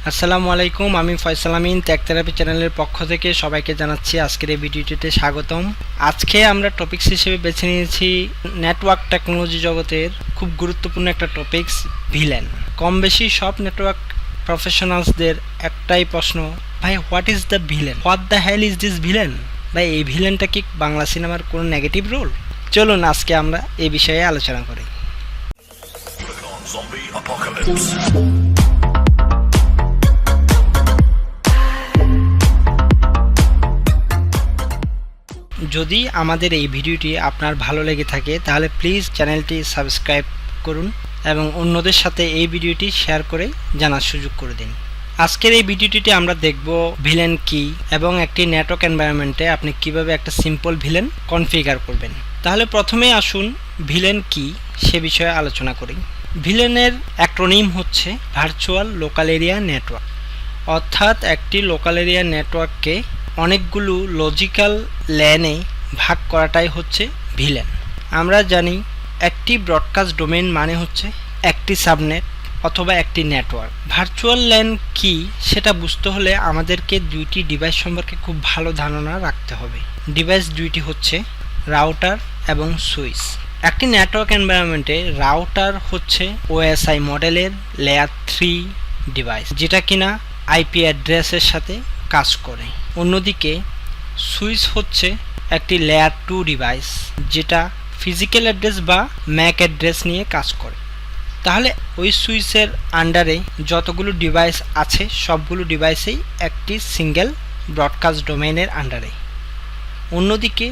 আসসালামু আলাইকুম, আমি ফয়সাল আমিন টেক থেরাপি চ্যানেলের পক্ষ থেকে সবাইকে জানাচ্ছি আজকের এই ভিডিওটিতে স্বাগতম। আজকে আমরা টপিকস হিসেবে বেছে নিয়েছি নেটওয়ার্ক টেকনোলজি জগতের খুব গুরুত্বপূর্ণ একটা টপিকস, ভিলেন। কম বেশি সব নেটওয়ার্ক প্রফেশনালসদের একটাই প্রশ্ন, ভাই what is the VLAN, what the hell is this VLAN. ভাই এই ভিলেনটা কি বাংলা সিনেমার কোনো নেগেটিভ রোল? চলুন আজকে আমরা এই বিষয়ে আলোচনা করি। যদি আমাদের এই ভিডিওটি আপনার ভালো লেগে থাকে তাহলে প্লিজ চ্যানেলটি সাবস্ক্রাইব করুন এবং অন্যদের সাথে এই ভিডিওটি শেয়ার করে জানার সুযোগ করে দিন। আজকের এই ভিডিওটিতে আমরা দেখব ভিলেন কি এবং একটি নেটওয়ার্ক এনভায়রনমেন্টে আপনি কিভাবে একটা সিম্পল ভিলেন কনফিগার করবেন। তাহলে প্রথমে আসুন ভিলেন কি সে বিষয়ে আলোচনা করি। ভিলেনের অ্যাক্রোনিম হচ্ছে ভার্চুয়াল লোকাল এরিয়া নেটওয়ার্ক, অর্থাৎ একটি লোকাল এরিয়া নেটওয়ার্ককে অনেকগুলো লজিক্যাল ল্যানে ভাগ করাটাই হচ্ছে ভিলেন। আমরা জানি একটি ব্রডকাস্ট ডোমেইন মানে হচ্ছে একটি সাবনেট অথবা একটি নেটওয়ার্ক। ভার্চুয়াল ল্যান কি সেটা বুঝতে হলে আমাদেরকে দুইটি ডিভাইস সম্পর্কে খুব ভালো ধারণা রাখতে হবে। ডিভাইস দুইটি হচ্ছে রাউটার এবং সুইচ। একটি নেটওয়ার্ক এনভায়রনমেন্টে রাউটার হচ্ছে ওএসআই মডেলের লেয়ার 3 ডিভাইস, যেটা কিনা আইপি অ্যাড্রেসের সাথে কাজ করে। অন্যদিকে সুইচ হচ্ছে একটি লেয়ার 2 ডিভাইস, যেটা ফিজিক্যাল অ্যাড্রেস বা ম্যাক অ্যাড্রেস নিয়ে কাজ করে। তাহলে ওই সুইচের আন্ডারে যতগুলো ডিভাইস আছে সবগুলো ডিভাইসেই একটি সিঙ্গেল ব্রডকাস্ট ডোমেইনের আন্ডারে। অন্যদিকে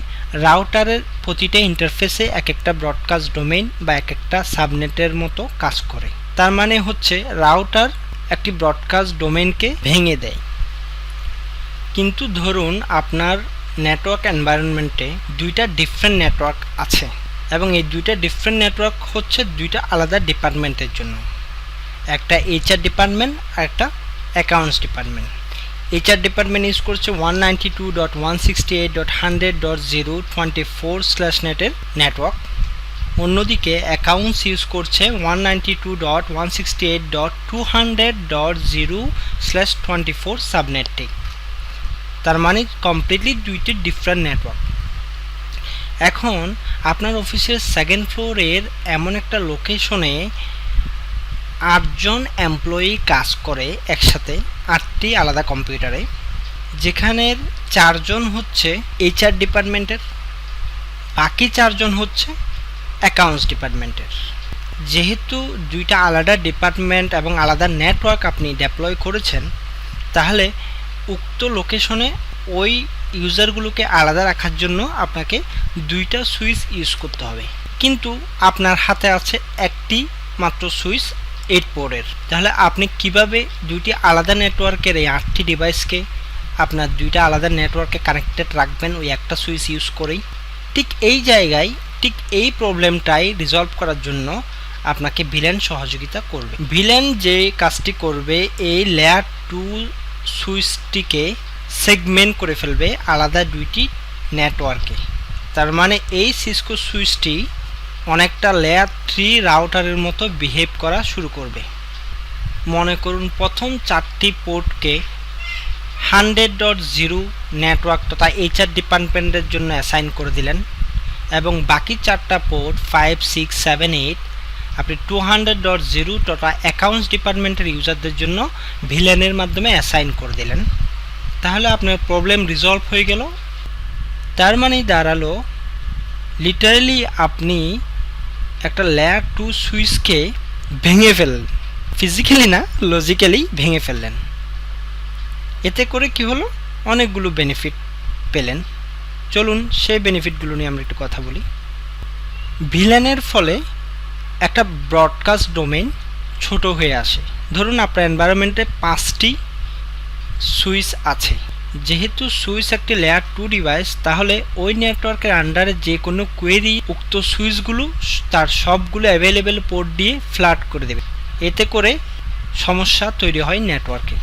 রাউটারের প্রতিটা ইন্টারফেসে এক একটা ব্রডকাস্ট ডোমেইন বা এক একটা সাবনেটের মতো কাজ করে। তার মানে হচ্ছে রাউটার একটি ব্রডকাস্ট ডোমেইনকে ভেঙে দেয়। কিন্তু ধরুন আপনার নেটওয়ার্ক এনভায়রনমেন্টে দুইটা ডিফারেন্ট নেটওয়ার্ক আছে এবং এই দুইটা ডিফারেন্ট নেটওয়ার্ক হচ্ছে দুইটা আলাদা ডিপার্টমেন্টের জন্য, একটা এইচআর ডিপার্টমেন্ট আর একটা accounts department. HR department use করছে 192.168.100.024/নেটের নেটওয়ার্ক। অন্যদিকে অ্যাকাউন্টস ইউজ করছে 192.168.200.0/24 সাবনেটটি। তার মানে কমপ্লিটলি দুইটি ডিফারেন্ট নেটওয়ার্ক। এখন আপনার অফিসের সেকেন্ড ফ্লোরের এমন একটা লোকেশনে 8জন এমপ্লয়ি কাজ করে একসাথে 8টি আলাদা কম্পিউটারে, যেখানের 4জন হচ্ছে এইচআর ডিপার্টমেন্টের, বাকি 4জন হচ্ছে অ্যাকাউন্টস ডিপার্টমেন্টের। যেহেতু দুইটা আলাদা ডিপার্টমেন্ট এবং আলাদা নেটওয়ার্ক আপনি ডেপ্লয় করেছেন, তাহলে উক্ত লোকেশনে ওই ইউজারগুলোকে আলাদা রাখার জন্য আপনাকে দুইটা সুইচ ইউজ করতে হবে। কিন্তু আপনার হাতে আছে একটি মাত্র সুইচ 8 পোর্টের। তাহলে আপনি কিভাবে দুইটি আলাদা নেটওয়ার্কের এই 8টি ডিভাইসকে আপনার দুইটা আলাদা নেটওয়ার্কে কানেক্টেড রাখবেন ওই একটা সুইচ ইউজ করেই? ঠিক এই জায়গায় ঠিক এই প্রবলেমটাই রিজলভ করার জন্য আপনাকে ভিলেন সহযোগিতা করবে। ভিলেন যে কাজটি করবে, এই লেয়ার 2 সুইচটিকে সেগমেন্ট করে ফেলবে আলাদা দুইটি নেটওয়ার্কে। তার মানে এই সিসকো সুইচটি অনেকটা লেয়ার 3 রাউটারের মতো বিহেভ করা শুরু করবে। মনে করুন প্রথম 4টি পোর্টকে 100.0 নেটওয়ার্ক তথা এইচআর ডিপার্টমেন্টের জন্য অ্যাসাইন করে দিলেন এবং বাকি 4টা পোর্ট 5, 6, 7, 8 আপনি 200.0 তথা অ্যাকাউন্টস ডিপার্টমেন্টের ইউজারদের জন্য ভিলেনের মাধ্যমে অ্যাসাইন করে দিলেন। তাহলে আপনার প্রবলেম রিজলভ হয়ে গেল। তার মানেই দাঁড়ালো লিটারালি আপনি একটা লেয়ার 2 সুইচকে ভেঙে ফেললেন, ফিজিক্যালি না লজিক্যালি ভেঙে ফেললেন। এতে করে কি হলো, অনেকগুলো বেনিফিট পেলেন। চলুন সেই বেনিফিটগুলো নিয়ে আমরা একটু কথা বলি। ভিলেনের ফলে একটা ব্রডকাস্ট ডোমেইন ছোট হয়ে আসে। ধরুন আপনার এনভায়রনমেন্টে 5টি সুইচ আছে। যেহেতু সুইচ একটি লেয়ার 2 ডিভাইস, তাহলে ওই নেটওয়ার্কের আন্ডারে যে কোনো কোয়েরি উক্ত সুইচগুলো তার সবগুলো অ্যাভেলেবেল পোর্ট দিয়ে ফ্লাড করে দেবে। এতে করে সমস্যা তৈরি হয় নেটওয়ার্কে।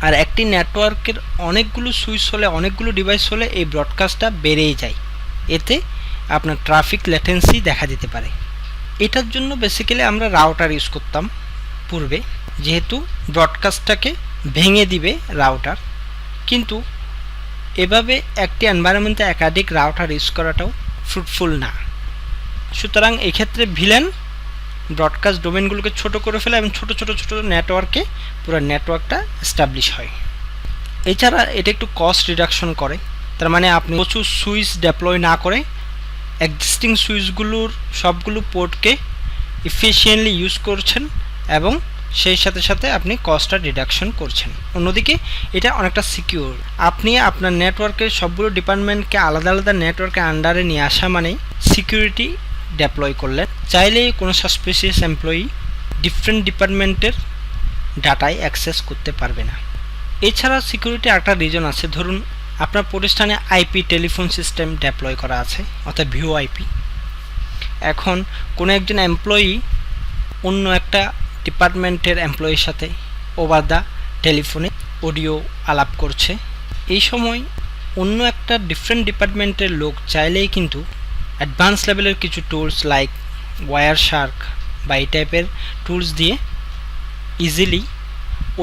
আর একটি নেটওয়ার্কের অনেকগুলো সুইচ হলে, অনেকগুলো ডিভাইস হলে এই ব্রডকাস্টটা বেড়েই যায়। এতে আপনার ট্রাফিক ল্যাটেন্সি দেখা দিতে পারে। এটার জন্য বেসিক্যালি আমরা রাউটার ইউজ করতাম পূর্বে, যেহেতু ব্রডকাস্টটাকে ভেঙে দিবে রাউটার। কিন্তু এভাবে একটি এনভায়রনমেন্টে একাধিক রাউটার ইউজ করাটাও ফ্রুটফুল না। সুতরাং এক্ষেত্রে ভিলেন ব্রডকাস্ট ডোমেনগুলোকে ছোট করে ফেলে এবং ছোট নেটওয়ার্কে পুরো নেটওয়ার্কটা এস্টাবলিশ হয়। এছাড়া এটা একটু কস্ট রিডাকশন করে, তার মানে আপনি প্রচুর সুইচ ডেপ্লয় না করে এক্সিস্টিং সুইচগুলোর সবগুলো পোর্টকে এফিশিয়েন্টলি ইউজ করছেন এবং সেই সাথে সাথে আপনি কস্টটা রিডাকশন করছেন। অন্যদিকে এটা অনেকটা সিকিউর। আপনি আপনার নেটওয়ার্কের সবগুলো ডিপার্টমেন্টকে আলাদা আলাদা নেটওয়ার্কের আন্ডারে নিয়ে আসা মানে সিকিউরিটি ডেপ্লয় করলেন। চাইলে কোনো সাসপিসিয়াস এমপ্লয়ি ডিফারেন্ট ডিপার্টমেন্টের ডাটায় অ্যাক্সেস করতে পারবে না। এছাড়া সিকিউরিটি একটা রিজন আছে, ধরুন আপনার প্রতিষ্ঠানে আইপি টেলিফোন সিস্টেম ডেপ্লয় করা আছে অর্থাৎ ভিওআইপি। এখন কোনো একজন এমপ্লয়ি অন্য একটা ডিপার্টমেন্টের এমপ্লয়ির সাথে ওভার দ্য টেলিফোনে অডিও আলাপ করছে। এই সময় অন্য একটা ডিফারেন্ট ডিপার্টমেন্টের লোক চাইলেই কিন্তু অ্যাডভান্স লেভেলের কিছু টুলস লাইক ওয়্যার শার্ক বা এই টাইপের টুলস দিয়ে ইজিলি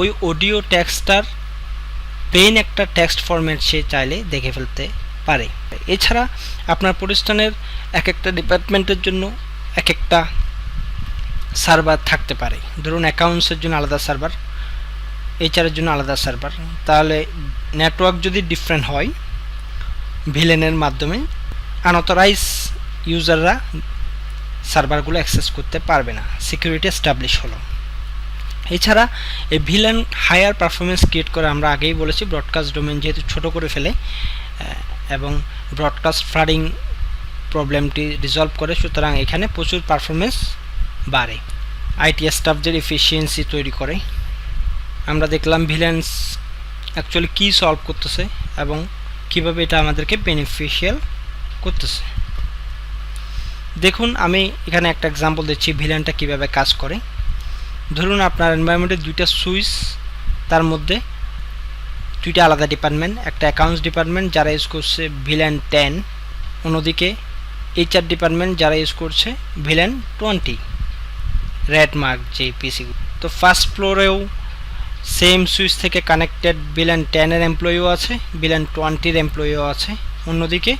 ওই অডিও টেক্সটটার প্লেন একটা টেক্সট ফরম্যাট সে চাইলে দেখে ফেলতে পারে। এছাড়া আপনার প্রতিষ্ঠানের এক একটা ডিপার্টমেন্টের জন্য এক একটা সার্ভার থাকতে পারে। ধরুন অ্যাকাউন্টসের জন্য আলাদা সার্ভার, এইচআরের জন্য আলাদা সার্ভার। তাহলে নেটওয়ার্ক যদি ডিফারেন্ট হয়, ভিলেনের মাধ্যমে আনঅথরাইজ ইউজাররা সার্ভারগুলো অ্যাক্সেস করতে পারবে না, সিকিউরিটি এস্টাবলিশ হলো। এছাড়া এই ভিলেন হায়ার পারফরমেন্স ক্রিয়েট করে, আমরা আগেই বলেছি ব্রডকাস্ট ডোমেন যেহেতু ছোট করে ফেলে এবং ব্রডকাস্ট ফ্লাডিং প্রবলেমটি রিজলভ করে, সুতরাং এখানে প্রচুর পারফরমেন্স বাড়ে, আইটি স্টাফদের এফিসিয়েন্সি তৈরি করে। আমরা দেখলাম ভিলেন্স অ্যাকচুয়ালি কী সলভ করতেছে এবং কিভাবে এটা আমাদেরকে বেনিফিশিয়াল করতেছে। দেখুন আমি এখানে একটা এক্সাম্পল দিচ্ছি ভিলেনটা কিভাবে কাজ করে। ধরুন আপনার এনভায়রনমেন্টে দুইটা সুইচ, তার মধ্যে দুইটা আলাদা ডিপার্টমেন্ট, একটা অ্যাকাউন্টস ডিপার্টমেন্ট যারা ইউজ করছে ভিলেন 10, অন্যদিকে এইচআর ডিপার্টমেন্ট যারা ইউজ করছে ভিলেন 20 রেড মার্ক যে পিসি। তো ফার্স্ট ফ্লোরেও সেম সুইচ থেকে কানেক্টেড ভিলেন 10-এর এমপ্লয়িও আছে, ভিলেন 20-র এমপ্লয়িও আছে। অন্যদিকে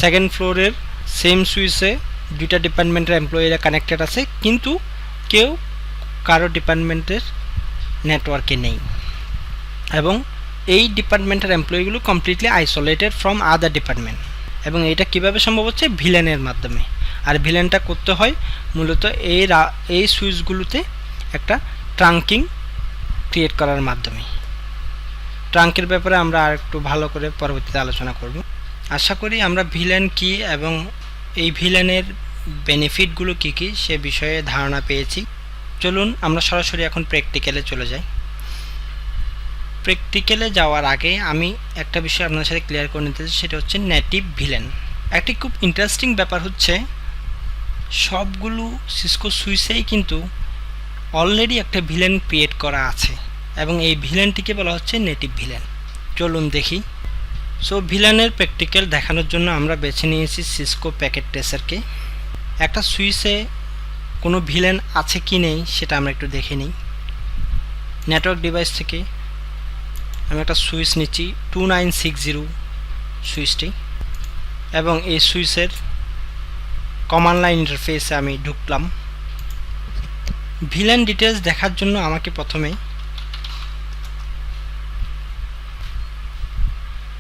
সেকেন্ড ফ্লোরের সেম সুইচে দুইটা ডিপার্টমেন্টের এমপ্লয়িরা কানেক্টেড আছে, কিন্তু কারো ডিপার্টমেন্টের নেটওয়ার্কে নেই এবং এই ডিপার্টমেন্টের এমপ্লয়িগুলো completely isolated from other department. এবং এটা কিভাবে সম্ভব হচ্ছে ভিলেনের মাধ্যমে। আর ভিলেনটা করতে হয় মূলত এই সুইচগুলোতে একটা ট্রাঙ্কিং ক্রিয়েট করার মাধ্যমে। ট্রাঙ্কের ব্যাপারে আমরা আর একটু ভালো করে পরবর্তীতে আলোচনা করব। আশা করি আমরা ভিলেন কি এবং এই ভিলেনের বেনিফিটগুলো কী কী সে বিষয়ে ধারণা পেয়েছি। চলুন আমরা সরাসরি এখন প্র্যাকটিক্যালে চলে যাই। প্র্যাকটিক্যালে যাওয়ার আগে আমি একটা বিষয় আপনার সাথে ক্লিয়ার করে নিতে চাই, সেটা হচ্ছে নেটিভ ভিলেন। একটি খুব ইন্টারেস্টিং ব্যাপার হচ্ছে সবগুলো সিসকো সুইচেই কিন্তু অলরেডি একটা ভিলেন ক্রিয়েট করা আছে এবং এই ভিলেনটিকে বলা হচ্ছে নেটিভ ভিলেন। চলুন দেখি। সো ভিলেনের প্র্যাকটিক্যাল দেখানোর জন্য আমরা বেছে নিয়েছি সিসকো প্যাকেট ট্রেসারকে। একটা সুইচে কোনো ভিলেন আছে কি নেই সেটা আমরা একটু দেখে নিই। নেটওয়ার্ক ডিভাইস থেকে আমি একটা সুইচ নিচ্ছি 2960 সুইচটি, এবং এই সুইচের কমান্ড লাইন ইন্টারফেসে আমি ঢুকলাম। ভিলেন ডিটেলস দেখার জন্য আমাকে প্রথমে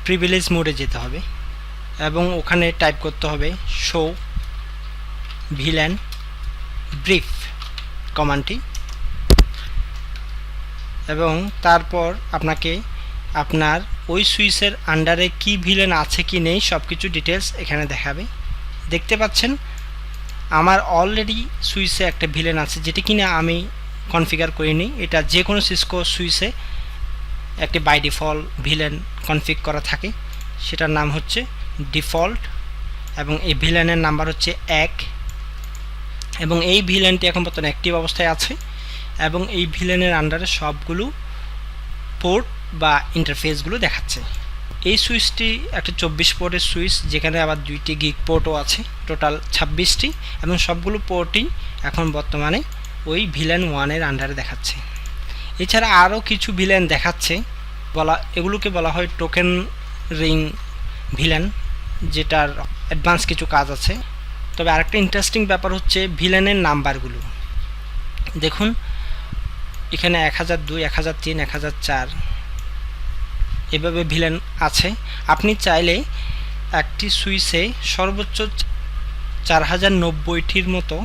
প্রিভিলেজ মোডে যেতে হবে এবং ওখানে টাইপ করতে হবে শো ভিলেন ব্রিফ কমান্ডটি, এবং তারপর আপনাকে আপনার ওই সুইচের আন্ডারে কি ভিলেন আছে কি নেই সব কিছু ডিটেলস এখানে দেখাবে। দেখতে পাচ্ছেন আমার অলরেডি সুইচে একটা ভিলেন আছে যেটি কিনা আমি কনফিগার করিনি। এটা যে কোনো সিসকো সুইচে একটি বাই ডিফল্ট ভিলেন কনফিগ করা থাকে, সেটার নাম হচ্ছে ডিফল্ট এবং এই ভিলেনের নাম্বার হচ্ছে 1 এবং এই ভিলেনটি এখন বর্তমানে অ্যাক্টিভ অবস্থায় আছে এবং এই ভিলেনের আন্ডারে সবগুলো পোর্ট বা ইন্টারফেসগুলো দেখাচ্ছে। এই সুইচটি একটা 24 পোর্টের সুইচ, যেখানে আবার 2টি গিগ পোর্টও আছে, টোটাল 26টি, এবং সবগুলো পোর্টই এখন বর্তমানে ওই ভিলেন 1-এর আন্ডারে দেখাচ্ছে। এছাড়া আরও কিছু ভিলেন দেখাচ্ছে, এগুলোকে বলা হয় টোকেন রিং ভিলেন, যেটার অ্যাডভান্স কিছু কাজ আছে। তবে আরেকটা ইন্টারেস্টিং ব্যাপার হচ্ছে ভিলেনের নাম্বারগুলো। দেখুন এখানে 1002, 1003, 1004 এভাবে ভিলেন আছে। আপনি চাইলে একটি সুইচে সর্বোচ্চ 4090টির মতো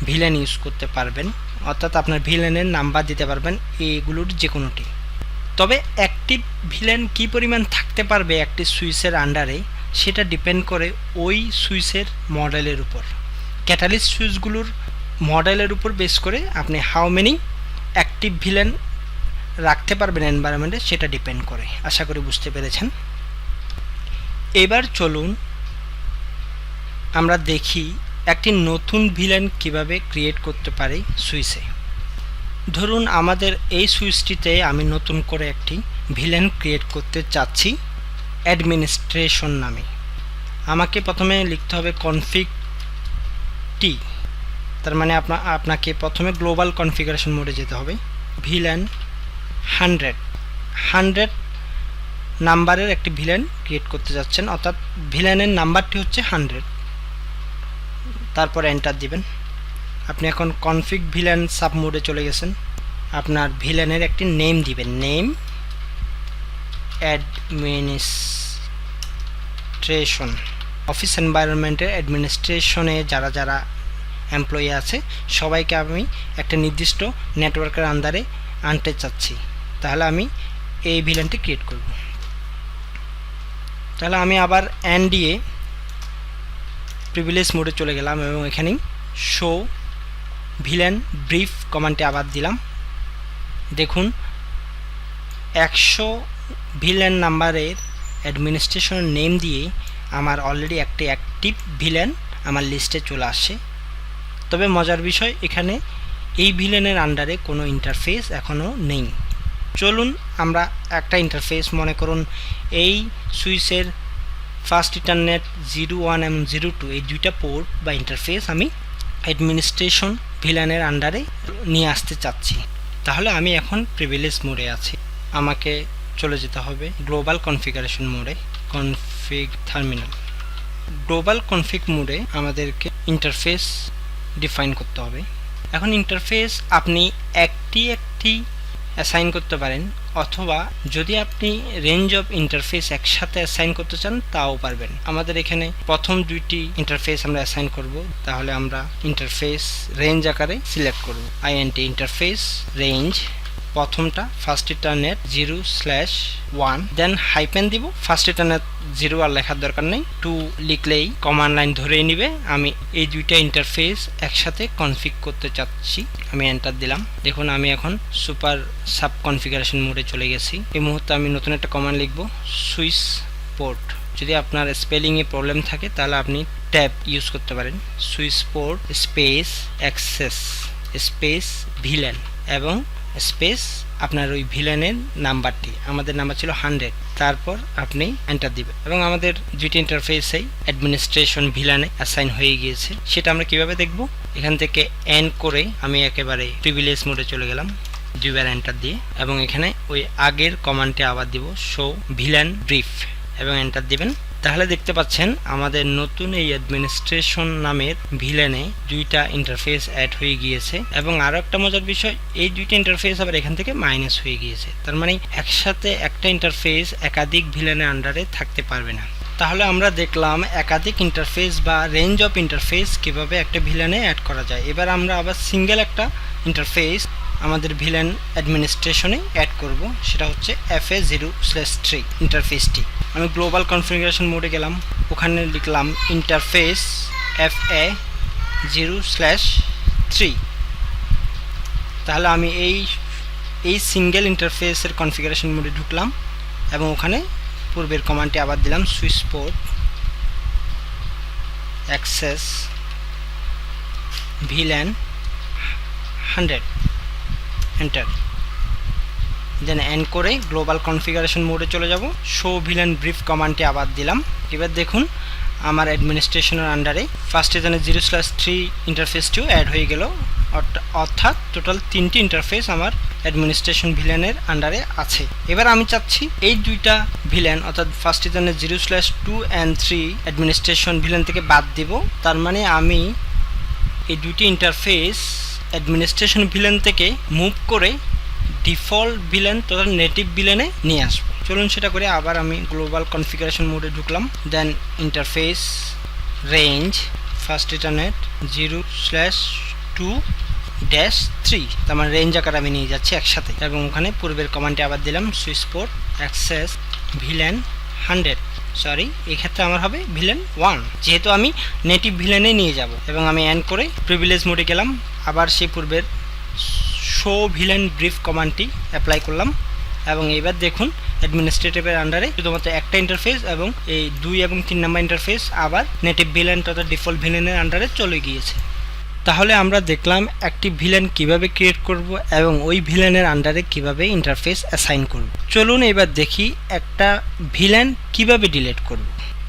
ভিলেন ইউজ করতে পারবেন, অর্থাৎ আপনার ভিলেনের নাম্বার দিতে পারবেন এগুলোর যে কোনোটি। তবে অ্যাক্টিভ ভিলেন কী পরিমাণ থাকতে পারবে একটি সুইচের আন্ডারে, সেটা ডিপেন্ড করে ওই সুইচের মডেলের উপর। ক্যাটালিস্ট সুইচগুলোর মডেলের উপর বেস করে আপনি হাউ মেনি অ্যাক্টিভ ভিলেন রাখতে পারবেন এনভায়রনমেন্টে, সেটা ডিপেন্ড করে। আশা করি বুঝতে পেরেছেন। এবার চলুন আমরা দেখি একটি নতুন ভিলেন কিভাবে ক্রিয়েট করতে পারি সুইচে। ধরুন আমাদের এই সুইচটিতে আমি নতুন করে একটি ভিলেন ক্রিয়েট করতে চাচ্ছি অ্যাডমিনিস্ট্রেশন নামে। আমাকে প্রথমে লিখতে হবে কনফিগ টি, তার মানে আপনাকে প্রথমে গ্লোবাল কনফিগারেশন মোডে যেতে হবে। ভিলেন 100 নাম্বারের একটি ভিলেন ক্রিয়েট করতে যাচ্ছেন, অর্থাৎ ভিলেনের নাম্বারটি হচ্ছে 100। তারপর এন্টার দিবেন। আপনি এখন কনফিগ ভিলেন সাব মোডে চলে গেছেন। আপনার ভিলেনের একটি নেম দিবেন, নেম অ্যাডমিনিস্ট্রেশন। অফিস এনভায়রনমেন্টের অ্যাডমিনিস্ট্রেশনে যারা যারা এমপ্লয়ি আছে সবাইকে আমি একটা নির্দিষ্ট নেটওয়ার্কের আন্ডারে আনতে চাচ্ছি, তাহলে আমি এই ভিলেনটি ক্রিয়েট করব। তাহলে আমি আবার এনডিএ প্রিভিলেজ মোডে চলে গেলাম এবং এখানেই শো ভিলেন ব্রিফ কমান্ডটি আবার দিলাম। দেখুন 100 ভিলেন নাম্বারের অ্যাডমিনিস্ট্রেশন নেম দিয়ে আমার অলরেডি একটি অ্যাক্টিভ ভিলেন আমার লিস্টে চলে আসে। তবে মজার বিষয়, এখানে এই ভিলেনের আন্ডারে কোনো ইন্টারফেস এখনও নেই। চলুন আমরা একটা ইন্টারফেস, মনে করুন এই সুইচের ফার্স্ট ইন্টারনেট 01 এবং 02 এই দুইটা পোর্ট বা ইন্টারফেস আমি অ্যাডমিনিস্ট্রেশন ভিলেনের আন্ডারে নিয়ে আসতে চাচ্ছি। তাহলে আমি এখন প্রিভিলেজ মোডে আছি, আমাকে চলে যেতে হবে গ্লোবাল কনফিগারেশন মোডে, কনফিগ টার্মিনাল। গ্লোবাল কনফিগ মোডে আমাদেরকে ইন্টারফেস ডিফাইন করতে হবে। এখন ইন্টারফেস আপনি একটি অ্যাসাইন করতে পারেন, অথবা যদি আপনি রেঞ্জ অফ ইন্টারফেস একসাথে অ্যাসাইন করতে চান তাও পারবেন। আমাদের এখানে প্রথম দুইটি ইন্টারফেস আমরা অ্যাসাইন করব, তাহলে আমরা ইন্টারফেস রেঞ্জ আকারে সিলেক্ট করব। আইএনটি ইন্টারফেস রেঞ্জ, প্রথমটা ফার্স্ট ইন্টারনেট 0/1, দেন হাইপেন দিব। ফার্স্ট ইন্টারনেট 0 আর লেখার দরকার নেই, 2 লিখলেই কমান্ড লাইন ধরেই নিবে। আমি এই দুইটা ইন্টারফেস একসাথে কনফিগ করতে চাচ্ছি, আমি এন্টার দিলাম। দেখুন আমি এখন সুপার সাব কনফিগারেশন মোডে চলে গেছি। এই মুহূর্তে আমি নতুন একটা কমান্ড লিখব, সুইচ পোর্ট। যদি আপনার স্পেলিংয়ে প্রবলেম থাকে তাহলে আপনি ট্যাব ইউজ করতে পারেন। Switch port space access space villain এবং স্পেস আপনার ওই ভিলেনের নাম্বারটি, আমাদের নাম্বার ছিল 100। তারপর আপনি এন্টার দিবেন এবং আমাদের দুইটি ইন্টারফেসেই অ্যাডমিনিস্ট্রেশন ভিলেনে অ্যাসাইন হয়ে গিয়েছে। সেটা আমরা কিভাবে দেখব, এখান থেকে এন করে আমি একেবারে প্রিভিলেজ মোডে চলে গেলাম দুইবার এন্টার দিয়ে, এবং এখানে ওই আগের কমান্ডটি আবার দিব, শো ভিলেন ব্রিফ, এবং এন্টার দিবেন। তাহলে দেখতে পাচ্ছেন আমাদের নতুন এই অ্যাডমিনিস্ট্রেশন নামের ভিলেনে দুইটা ইন্টারফেস অ্যাড হয়ে গিয়েছে। এবং আরও একটা মজার বিষয়, এই দুইটা ইন্টারফেস আবার এখান থেকে মাইনাস হয়ে গিয়েছে। তার মানে একসাথে একটা ইন্টারফেস একাধিক ভিলেনের আন্ডারে থাকতে পারবে না। তাহলে আমরা দেখলাম একাধিক ইন্টারফেস বা রেঞ্জ অফ ইন্টারফেস কিভাবে একটা ভিলেনে অ্যাড করা যায়। এবার আমরা আবার সিঙ্গেল একটা ইন্টারফেস আমাদের ভিলেন অ্যাডমিনিস্ট্রেশনে অ্যাড করব, সেটা হচ্ছে FA0/3 ইন্টারফেসটি। আমি গ্লোবাল কনফিগারেশন মোডে গেলাম, ওখানে লিখলাম ইন্টারফেস FA0/3। তাহলে আমি এই সিঙ্গেল ইন্টারফেসের কনফিগারেশন মোডে ঢুকলাম এবং ওখানে পূর্বের কমান্ডটি আবার দিলাম, switch port access VLAN 100, enter. Then end করে গ্লোবাল কনফিগারেশন মোডে চলে যাব, শো ভিলেন ব্রিফ কমান্ডটি আবার দিলাম। এবার দেখুন আমার অ্যাডমিনিস্ট্রেশনের আন্ডারে ফার্স্টে যেন 0/3 ইন্টারফেসটিও অ্যাড হয়ে গেল, অর্থাৎ টোটাল 3টি ইন্টারফেস আমার অ্যাডমিনিস্ট্রেশন ভিলেনের আন্ডারে আছে। এবার আমি চাচ্ছি এই দুইটা ভিলেন অর্থাৎ ফার্স্ট সিজনের 0/2 and 3 অ্যাডমিনিস্ট্রেশন ভিলেন থেকে বাদ দিব। তার মানে আমি এই দুইটি ইন্টারফেস অ্যাডমিনিস্ট্রেশন ভিলেন থেকে মুভ করে ডিফল্ট ভিলেন তথা নেটিভ ভিলেনে নিয়ে আসবো। চলুন সেটা করে। আবার আমি গ্লোবাল কনফিগারেশন মোডে ঢুকলাম, দেন ইন্টারফেস রেঞ্জ ফার্স্ট ইন্টারনেট 0/2-3, তার মানে রেঞ্জ আকার আমি নিয়ে যাচ্ছি একসাথে, এবং ওখানে পূর্বের কমান্ডে আবার দিলাম switch port access VLAN 100, sorry এক্ষেত্রে আমার হবে ভিলেন 1, যেহেতু আমি নেটিভ ভিলেনে নিয়ে যাব। এবং আমি অ্যান করে প্রিভিলেজ মোডে গেলাম, আবার সেই পূর্বের শো ভিলেন ব্রিফ কমান্ডটি অ্যাপ্লাই করলাম, এবং এবার দেখুন অ্যাডমিনিস্ট্রেটিভের আন্ডারে শুধুমাত্র একটা ইন্টারফেস এবং এই 2 এবং 3 নাম্বার ইন্টারফেস আবার নেটিভ ভিলেন তথা ডিফল্ট ভিলেনের আন্ডারে চলে গিয়েছে। তাহলে আমরা দেখলাম একটি ভিলেন কিভাবে ক্রিয়েট করব এবং ওই ভিলেনের আন্ডারে কিভাবে ইন্টারফেস অ্যাসাইন করব। চলুন এবার দেখি একটা ভিলেন কিভাবে ডিলিট করব।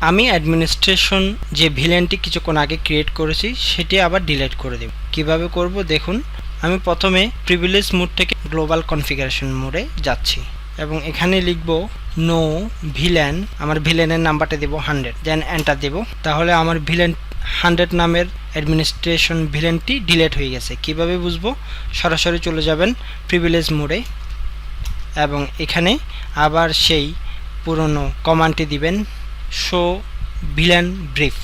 আমি অ্যাডমিনিস্ট্রেশন যে ভিলেনটি কিছুক্ষণ আগে ক্রিয়েট করেছি সেটি আবার ডিলিট করে দেব। কিভাবে করব দেখুন, আমি প্রথমে প্রিভিলেজ মোড থেকে গ্লোবাল কনফিগারেশন মোডে যাচ্ছি এবং এখানে লিখব নো ভিলেন, আমার ভিলেনের নাম্বারটা দেব 100, দেন এন্টার দেব। তাহলে আমার ভিলেন 100 নামের অ্যাডমিনিস্ট্রেশন ভিলেনটি ডিলিট হয়ে গেছে। কিভাবে বুঝবো? সরাসরি চলে যাবেন প্রিভিলেজ মোডে এবং এখানে আবার সেই পুরনো কমান্ডটি দিবেন শো ভিলেন ব্রিফ,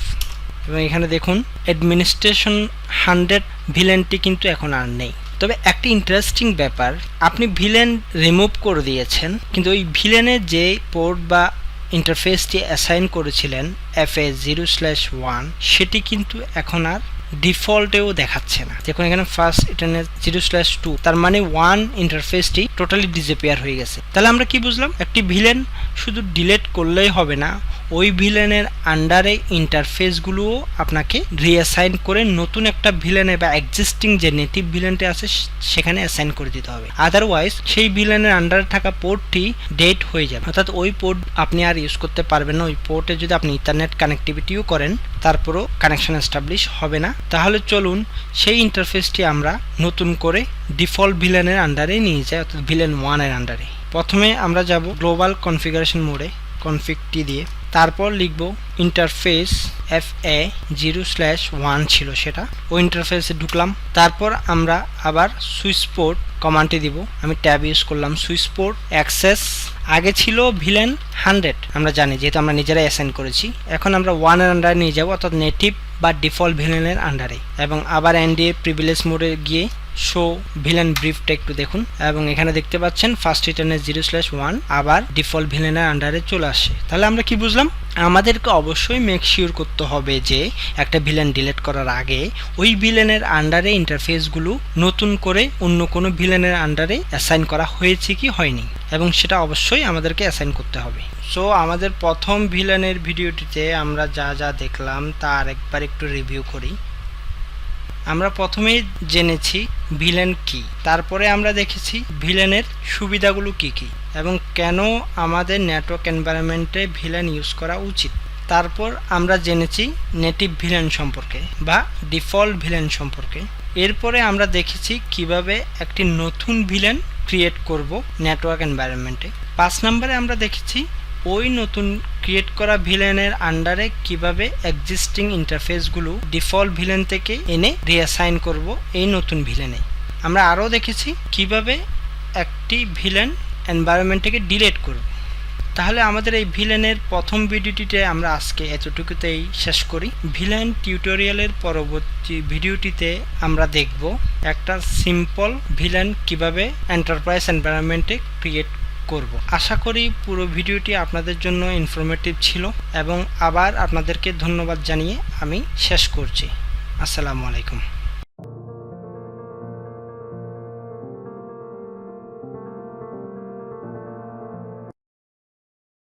এবং এখানে দেখুন অ্যাডমিনিস্ট্রেশন 100 ভিলেনটি কিন্তু এখন আর নেই। তবে একটি ইন্টারেস্টিং ব্যাপার, আপনি ভিলেন রিমুভ করে দিয়েছেন কিন্তু ওই ভিলেনের যে পোর্ট বা ইন্টারফেসটি অ্যাসাইন করেছিলেন FA0/1 সেটি কিন্তু এখন আর ডিফল্টেও দেখাচ্ছে না। দেখুন এখানে ফার্স্ট ইন্টারনেট 0/2, তার মানে 1 ইন্টারফেসটি টোটালি ডিসঅ্যাপিয়ার হয়ে গেছে। তাহলে আমরা কি বুঝলাম? একটি ভিলেন শুধু ডিলিট করলেই হবে না, ওই ভিলেনের আন্ডারে ইন্টারফেসগুলোও আপনাকে রিঅ্যাসাইন করে নতুন একটা ভিলেনে বা এক্সিস্টিং যে নেটিভ ভিলেনটি আছে সেখানে অ্যাসাইন করে দিতে হবে। আদারওয়াইজ সেই ভিলেনের আন্ডারে থাকা পোর্টটি ডেড হয়ে যাবে, অর্থাৎ ওই পোর্ট আপনি আর ইউজ করতে পারবেন না। ওই পোর্টে যদি আপনি ইন্টারনেট কানেক্টিভিটিও করেন তারপরও কানেকশন এস্টাবলিশ হবে না। তাহলে চলুন সেই ইন্টারফেসটি আমরা নতুন করে ডিফল্ট ভিলেনের আন্ডারে নিয়ে যাই, অর্থাৎ ভিলেন 1 এর আন্ডারে। প্রথমে আমরা যাব গ্লোবাল কনফিগারেশন মোডে, কনফিগটি দিয়ে, তারপর লিখব ইন্টারফেস FA0/1 ছিল সেটা, ওই ইন্টারফেসে ঢুকলাম। তারপর আমরা আবার সুইচ পোর্ট কমান্ডটি দিব, আমি ট্যাব ইউজ করলাম সুইচ পোর্ট অ্যাক্সেস। আগে ছিল ভিলেন 100, আমরা জানি যেহেতু আমরা নিজেরাই অ্যাসাইন করেছি। এখন আমরা 1 এর আন্ডারে নিয়ে যাব, অর্থাৎ নেটিভ বা ডিফল্ট ভিলেনের আন্ডারে, এবং আবার এনডিএ প্রিভিলেজ মোডে গিয়ে শো ভিলেন ব্রিফটা একটু দেখুন, এবং এখানে দেখতে পাচ্ছেন ফার্স্ট রিটার্নের 0/1 আবার ডিফল্ট ভিলেনের আন্ডারে চলে আসে। তাহলে আমরা কি বুঝলাম? আমাদেরকে অবশ্যই মেক শিওর করতে হবে যে একটা ভিলেন ডিলিট করার আগে ওই ভিলেনের আন্ডারে ইন্টারফেসগুলো নতুন করে অন্য কোনো ভিলেনের আন্ডারে অ্যাসাইন করা হয়েছে কি হয়নি, এবং সেটা অবশ্যই আমাদেরকে অ্যাসাইন করতে হবে। সো আমাদের প্রথম ভিলেনের ভিডিওটিতে আমরা যা যা দেখলাম তা আরেকবার একটু রিভিউ করি। আমরা প্রথমেই জেনেছি ভিলেন কি, তারপরে আমরা দেখেছি ভিলেনের সুবিধাগুলো কি কি এবং কেন আমাদের নেটওয়ার্ক এনভায়রনমেন্টে ভিলেন ইউজ করা উচিত। তারপর আমরা জেনেছি নেটিভ ভিলেন সম্পর্কে বা ডিফল্ট ভিলেন সম্পর্কে। এরপরে আমরা দেখেছি কিভাবে একটি নতুন ভিলেন ক্রিয়েট করব নেটওয়ার্ক এনভায়রনমেন্টে। 5 নম্বরে আমরা দেখেছি ওই নতুন ক্রিয়েট করা ভিলেনের আন্ডারে কিভাবে এক্সিস্টিং ইন্টারফেসগুলো ডিফল্ট ভিলেন থেকে এনে রিঅ্যাসাইন করব এই নতুন ভিলেনে। আমরা আরও দেখেছি কিভাবে একটি ভিলেন এনভায়রনমেন্টকে ডিলিট করব। তাহলে আমাদের এই ভিলেনের প্রথম ভিডিওটিতে আমরা আজকে এতটুকুতেই শেষ করি। ভিলেন টিউটোরিয়ালের পরবর্তী ভিডিওটিতে আমরা দেখব একটা সিম্পল ভিলেন কিভাবে এন্টারপ্রাইজ এনভায়রনমেন্টে ক্রিয়েট করব। আশা করি পুরো ভিডিওটি আপনাদের জন্য ইনফরমেটিভ ছিল এবং আবার আপনাদেরকে ধন্যবাদ জানিয়ে আমি শেষ করছি। আসসালামু আলাইকুম।